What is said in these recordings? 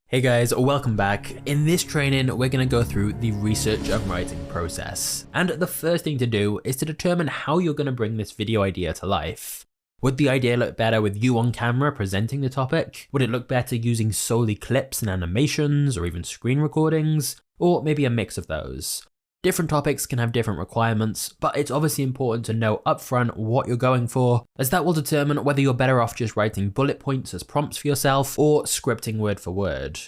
Hey guys, welcome back. In this training, we're going to go through the research and writing process. And the first thing to do is to determine how you're going to bring this video idea to life. Would the idea look better with you on camera presenting the topic? Would it look better using solely clips and animations or even screen recordings? Or maybe a mix of those? Different topics can have different requirements, but it's obviously important to know upfront what you're going for, as that will determine whether you're better off just writing bullet points as prompts for yourself or scripting word for word.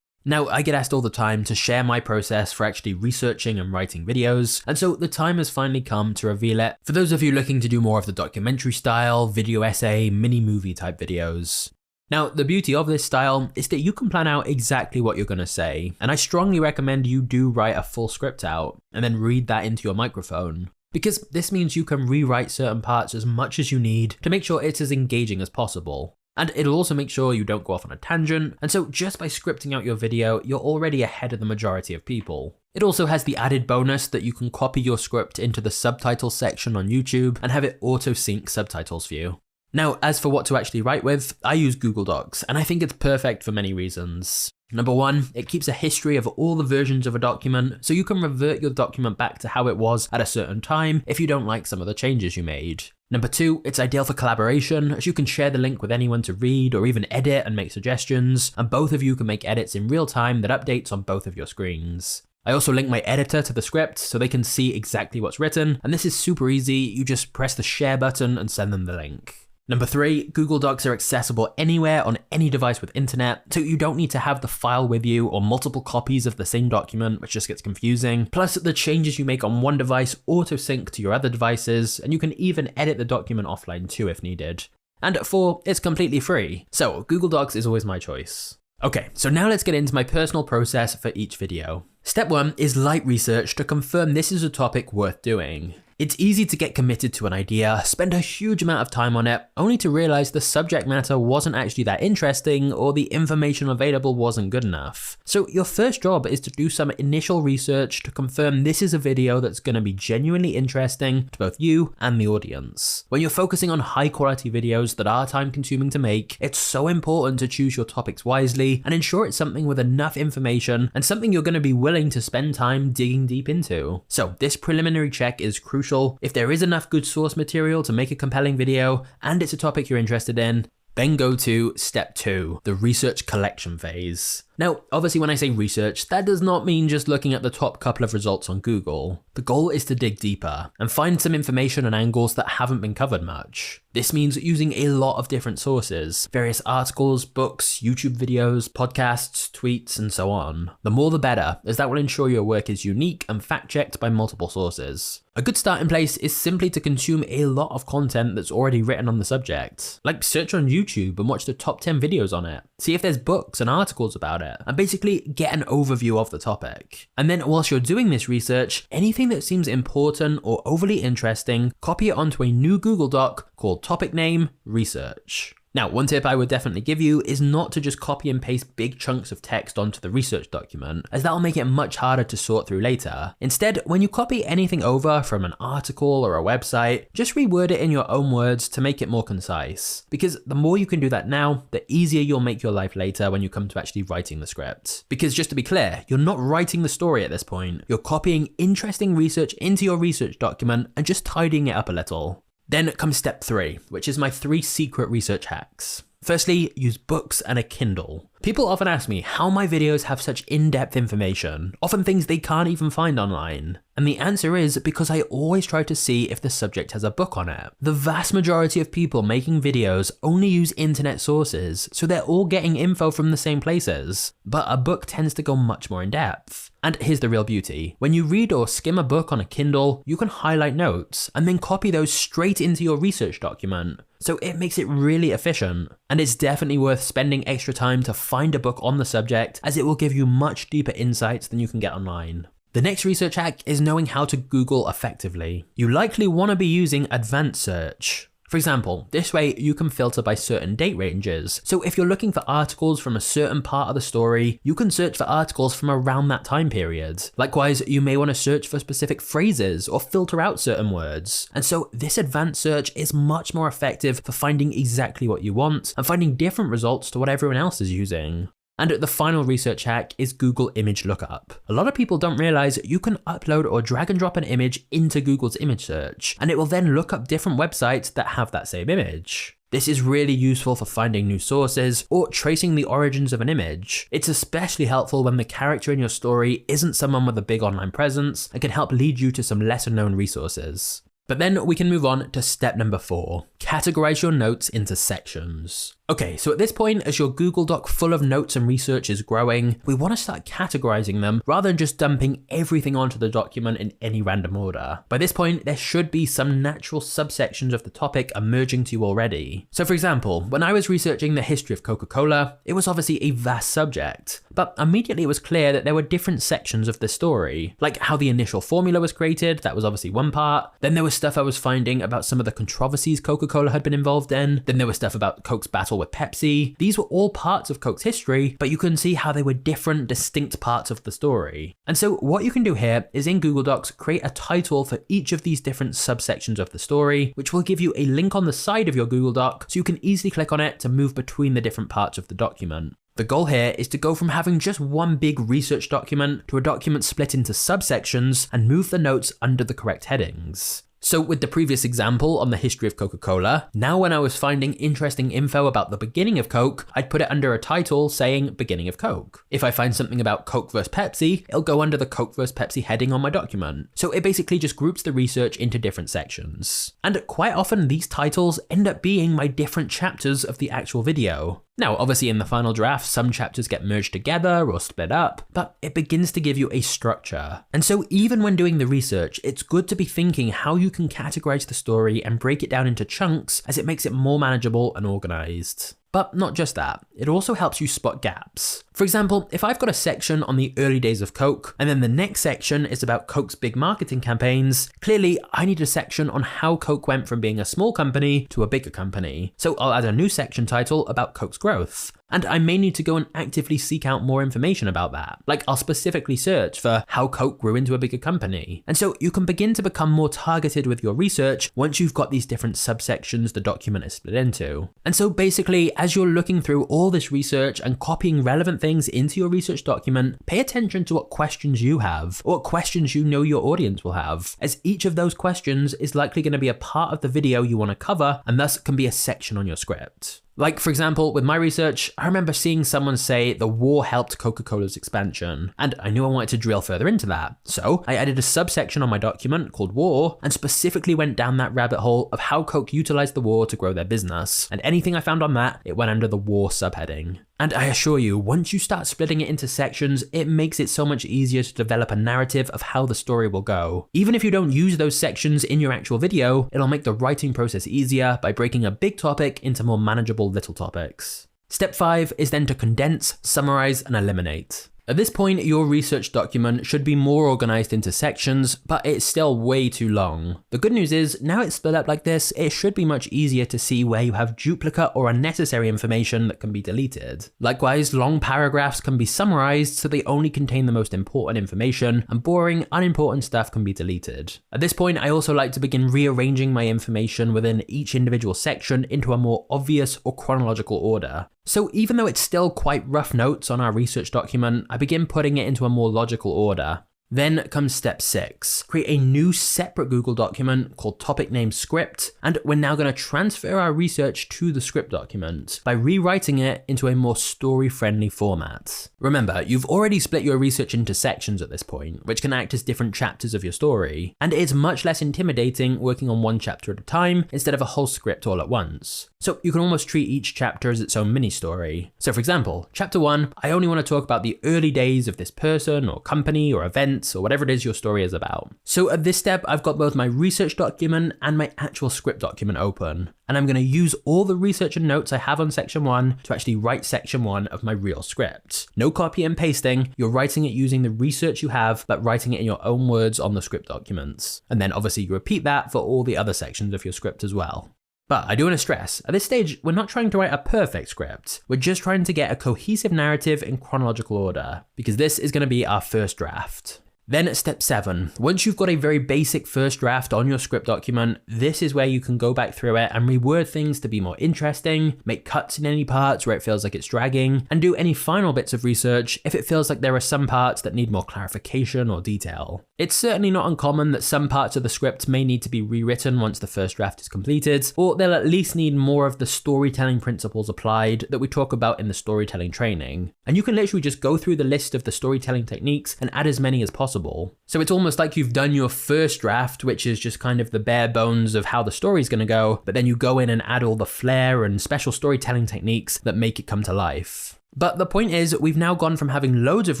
Now, I get asked all the time to share my process for actually researching and writing videos, and so the time has finally come to reveal it for those of you looking to do more of the documentary style, video essay, mini movie type videos. Now, the beauty of this style is that you can plan out exactly what you're going to say, and I strongly recommend you do write a full script out and then read that into your microphone, because this means you can rewrite certain parts as much as you need to make sure it's as engaging as possible. And it'll also make sure you don't go off on a tangent, and so just by scripting out your video, you're already ahead of the majority of people. It also has the added bonus that you can copy your script into the subtitles section on YouTube and have it auto-sync subtitles for you. Now, as for what to actually write with, I use Google Docs, and I think it's perfect for many reasons. Number one, it keeps a history of all the versions of a document, so you can revert your document back to how it was at a certain time if you don't like some of the changes you made. Number two, it's ideal for collaboration, as you can share the link with anyone to read or even edit and make suggestions, and both of you can make edits in real time that updates on both of your screens. I also link my editor to the script so they can see exactly what's written, and this is super easy. You just press the share button and send them the link. Number three, Google Docs are accessible anywhere on any device with internet, so you don't need to have the file with you or multiple copies of the same document, which just gets confusing. Plus, the changes you make on one device auto-sync to your other devices, and you can even edit the document offline too if needed. And four, it's completely free, so Google Docs is always my choice. Okay, so now let's get into my personal process for each video. Step one is light research to confirm this is a topic worth doing. It's easy to get committed to an idea, spend a huge amount of time on it, only to realize the subject matter wasn't actually that interesting or the information available wasn't good enough. So your first job is to do some initial research to confirm this is a video that's going to be genuinely interesting to both you and the audience. When you're focusing on high quality videos that are time consuming to make, it's so important to choose your topics wisely and ensure it's something with enough information and something you're going to be willing to spend time digging deep into. So this preliminary check is crucial. If there is enough good source material to make a compelling video and it's a topic you're interested in, then go to step two, the research collection phase. Now, obviously when I say research, that does not mean just looking at the top couple of results on Google. The goal is to dig deeper and find some information and angles that haven't been covered much. This means using a lot of different sources, various articles, books, YouTube videos, podcasts, tweets, and so on. The more the better, as that will ensure your work is unique and fact-checked by multiple sources. A good starting place is simply to consume a lot of content that's already written on the subject. Like search on YouTube and watch the top 10 videos on it. See if there's books and articles about it, and basically get an overview of the topic. And then whilst you're doing this research, anything that seems important or overly interesting, copy it onto a new Google Doc called Topic Name Research. Now, one tip I would definitely give you is not to just copy and paste big chunks of text onto the research document, as that'll make it much harder to sort through later. Instead, when you copy anything over from an article or a website, just reword it in your own words to make it more concise. Because the more you can do that now, the easier you'll make your life later when you come to actually writing the script. Because just to be clear, you're not writing the story at this point. You're copying interesting research into your research document and just tidying it up a little. Then comes step three, which is my 3 secret research hacks. Firstly, use books and a Kindle. People often ask me how my videos have such in-depth information, often things they can't even find online. And the answer is because I always try to see if the subject has a book on it. The vast majority of people making videos only use internet sources, so they're all getting info from the same places. But a book tends to go much more in depth. And here's the real beauty. When you read or skim a book on a Kindle, you can highlight notes and then copy those straight into your research document. So it makes it really efficient. And it's definitely worth spending extra time to find a book on the subject, as it will give you much deeper insights than you can get online. The next research hack is knowing how to Google effectively. You likely want to be using advanced search. For example, this way you can filter by certain date ranges. So if you're looking for articles from a certain part of the story, you can search for articles from around that time period. Likewise, you may want to search for specific phrases or filter out certain words. And so this advanced search is much more effective for finding exactly what you want and finding different results to what everyone else is using. And the final research hack is Google image lookup. A lot of people don't realize you can upload or drag and drop an image into Google's image search, and it will then look up different websites that have that same image. This is really useful for finding new sources or tracing the origins of an image. It's especially helpful when the character in your story isn't someone with a big online presence and can help lead you to some lesser known resources. But then we can move on to step number 4, categorize your notes into sections. Okay, so at this point, as your Google Doc full of notes and research is growing, we want to start categorizing them rather than just dumping everything onto the document in any random order. By this point, there should be some natural subsections of the topic emerging to you already. So for example, when I was researching the history of Coca-Cola, it was obviously a vast subject, but immediately it was clear that there were different sections of the story, like how the initial formula was created, that was obviously one part. Then there was stuff I was finding about some of the controversies Coca-Cola had been involved in. Then there was stuff about Coke's battle with Pepsi. These were all parts of Coke's history, but you can see how they were different, distinct parts of the story. And so what you can do here is in Google Docs, create a title for each of these different subsections of the story, which will give you a link on the side of your Google Doc so you can easily click on it to move between the different parts of the document. The goal here is to go from having just one big research document to a document split into subsections and move the notes under the correct headings. So with the previous example on the history of Coca-Cola, now when I was finding interesting info about the beginning of Coke, I'd put it under a title saying beginning of Coke. If I find something about Coke vs Pepsi, it'll go under the Coke vs Pepsi heading on my document. So it basically just groups the research into different sections. And quite often these titles end up being my different chapters of the actual video. Now, obviously in the final draft, some chapters get merged together or split up, but it begins to give you a structure. And so even when doing the research, it's good to be thinking how you can categorize the story and break it down into chunks, as it makes it more manageable and organized. But not just that, it also helps you spot gaps. For example, if I've got a section on the early days of Coke, and then the next section is about Coke's big marketing campaigns, clearly I need a section on how Coke went from being a small company to a bigger company. So I'll add a new section title about Coke's growth. And I may need to go and actively seek out more information about that. Like I'll specifically search for how Coke grew into a bigger company. And so you can begin to become more targeted with your research once you've got these different subsections the document is split into. And so basically, as you're looking through all this research and copying relevant things into your research document, pay attention to what questions you have, or what questions you know your audience will have, as each of those questions is likely going to be a part of the video you want to cover, and thus can be a section on your script. Like for example, with my research, I remember seeing someone say the war helped Coca-Cola's expansion, and I knew I wanted to drill further into that. So I added a subsection on my document called War, and specifically went down that rabbit hole of how Coke utilized the war to grow their business. And anything I found on that, it went under the war subheading. And I assure you, once you start splitting it into sections, it makes it so much easier to develop a narrative of how the story will go. Even if you don't use those sections in your actual video, it'll make the writing process easier by breaking a big topic into more manageable little topics. Step 5 is then to condense, summarize, and eliminate. At this point, your research document should be more organized into sections, but it's still way too long. The good news is, now it's split up like this, it should be much easier to see where you have duplicate or unnecessary information that can be deleted. Likewise, long paragraphs can be summarized so they only contain the most important information, and boring, unimportant stuff can be deleted. At this point, I also like to begin rearranging my information within each individual section into a more obvious or chronological order. So even though it's still quite rough notes on our research document, I begin putting it into a more logical order. Then comes step 6, create a new separate Google document called topic name script, and we're now going to transfer our research to the script document by rewriting it into a more story-friendly format. Remember, you've already split your research into sections at this point, which can act as different chapters of your story, and it's much less intimidating working on one chapter at a time instead of a whole script all at once. So you can almost treat each chapter as its own mini story. So for example, chapter 1, I only want to talk about the early days of this person or company or event or whatever it is your story is about. So at this step, I've got both my research document and my actual script document open. And I'm going to use all the research and notes I have on section 1 to actually write section 1 of my real script. No copy and pasting, you're writing it using the research you have, but writing it in your own words on the script documents. And then obviously you repeat that for all the other sections of your script as well. But I do want to stress, at this stage, we're not trying to write a perfect script. We're just trying to get a cohesive narrative in chronological order, because this is going to be our first draft. Then step 7, once you've got a very basic first draft on your script document, this is where you can go back through it and reword things to be more interesting, make cuts in any parts where it feels like it's dragging, and do any final bits of research if it feels like there are some parts that need more clarification or detail. It's certainly not uncommon that some parts of the script may need to be rewritten once the first draft is completed, or they'll at least need more of the storytelling principles applied that we talk about in the storytelling training. And you can literally just go through the list of the storytelling techniques and add as many as possible. So it's almost like you've done your first draft, which is just kind of the bare bones of how the story's going to go, but then you go in and add all the flair and special storytelling techniques that make it come to life. But the point is, we've now gone from having loads of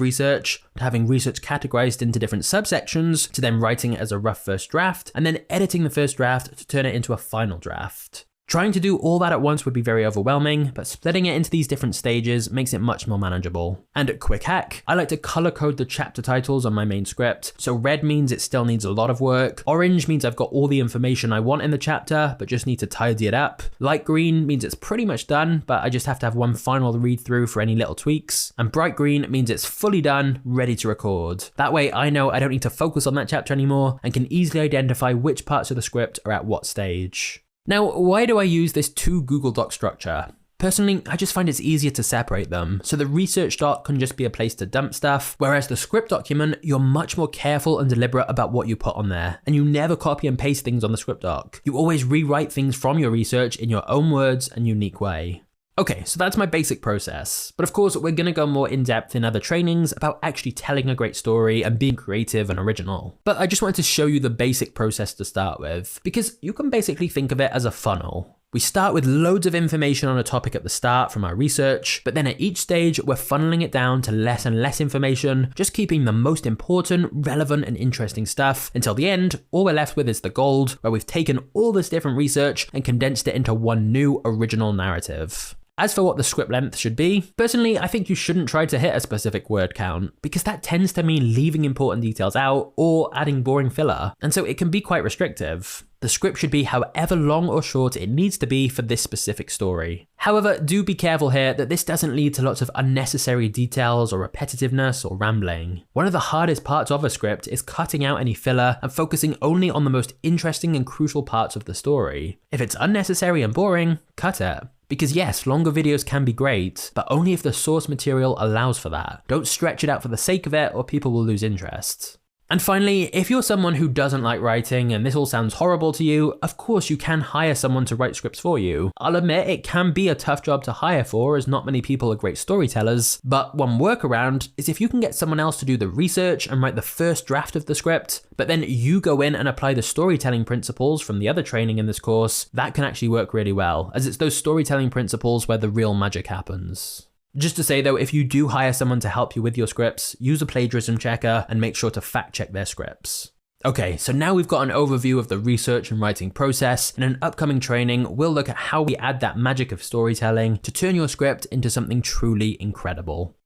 research to having research categorized into different subsections to then writing it as a rough first draft and then editing the first draft to turn it into a final draft. Trying to do all that at once would be very overwhelming, but splitting it into these different stages makes it much more manageable. And a quick hack, I like to color code the chapter titles on my main script. So red means it still needs a lot of work. Orange means I've got all the information I want in the chapter, but just need to tidy it up. Light green means it's pretty much done, but I just have to have one final read through for any little tweaks. And bright green means it's fully done, ready to record. That way I know I don't need to focus on that chapter anymore and can easily identify which parts of the script are at what stage. Now, why do I use this 2 Google Doc structure? Personally, I just find it's easier to separate them, so the research doc can just be a place to dump stuff, whereas the script document, you're much more careful and deliberate about what you put on there, and you never copy and paste things on the script doc. You always rewrite things from your research in your own words and unique way. Okay, so that's my basic process. But of course, we're gonna go more in depth in other trainings about actually telling a great story and being creative and original. But I just wanted to show you the basic process to start with, because you can basically think of it as a funnel. We start with loads of information on a topic at the start from our research, but then at each stage, we're funneling it down to less and less information, just keeping the most important, relevant, and interesting stuff until the end, all we're left with is the gold, where we've taken all this different research and condensed it into one new original narrative. As for what the script length should be, personally, I think you shouldn't try to hit a specific word count, because that tends to mean leaving important details out or adding boring filler, and so it can be quite restrictive. The script should be however long or short it needs to be for this specific story. However, do be careful here that this doesn't lead to lots of unnecessary details or repetitiveness or rambling. One of the hardest parts of a script is cutting out any filler and focusing only on the most interesting and crucial parts of the story. If it's unnecessary and boring, cut it. Because yes, longer videos can be great, but only if the source material allows for that. Don't stretch it out for the sake of it or people will lose interest. And finally, if you're someone who doesn't like writing and this all sounds horrible to you, of course you can hire someone to write scripts for you. I'll admit it can be a tough job to hire for, as not many people are great storytellers, but one workaround is if you can get someone else to do the research and write the first draft of the script, but then you go in and apply the storytelling principles from the other training in this course, that can actually work really well, as it's those storytelling principles where the real magic happens. Just to say though, if you do hire someone to help you with your scripts, use a plagiarism checker and make sure to fact check their scripts. Okay, so now we've got an overview of the research and writing process. In an upcoming training, we'll look at how we add that magic of storytelling to turn your script into something truly incredible.